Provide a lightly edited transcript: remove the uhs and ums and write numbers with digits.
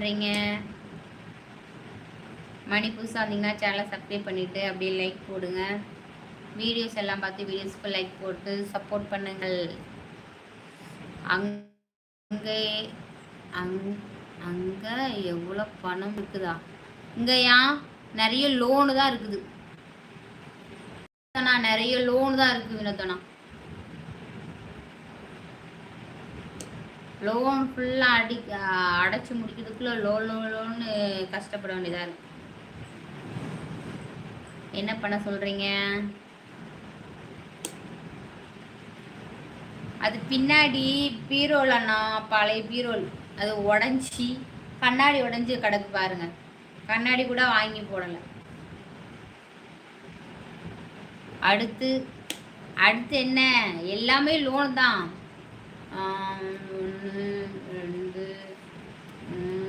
பண்ணுறீங்க? மணி புதுசாக வந்தீங்கன்னா சேனலை சப்ஸ்கிரைப் பண்ணிவிட்டு அப்படியே லைக் போடுங்க. வீடியோஸ் எல்லாம் பார்த்து வீடியோஸ்க்கு லைக் போட்டு சப்போர்ட் பண்ணுங்கள். அங்கே அங்கே எவ்வளோ பணம் இருக்குதா? இங்கேயா நிறைய லோனு தான் இருக்குது. நிறைய லோன் தான் இருக்குது வினோத்தனா. லோன் ஃபுல்லாக அடைச்சி முடிக்கிறதுக்குள்ளே லோன்னு கஷ்டப்பட வேண்டியதாக இருக்கு. என்ன பண்ண சொல்கிறீங்க? அது பின்னாடி பீரோலண்ணா, பழைய பீரோல் அது உடஞ்சி கண்ணாடி உடஞ்சி கிடக்கு பாருங்க. கண்ணாடி கூட வாங்கி போடலை. அடுத்து என்ன? எல்லாமே லோன் தான். 1 2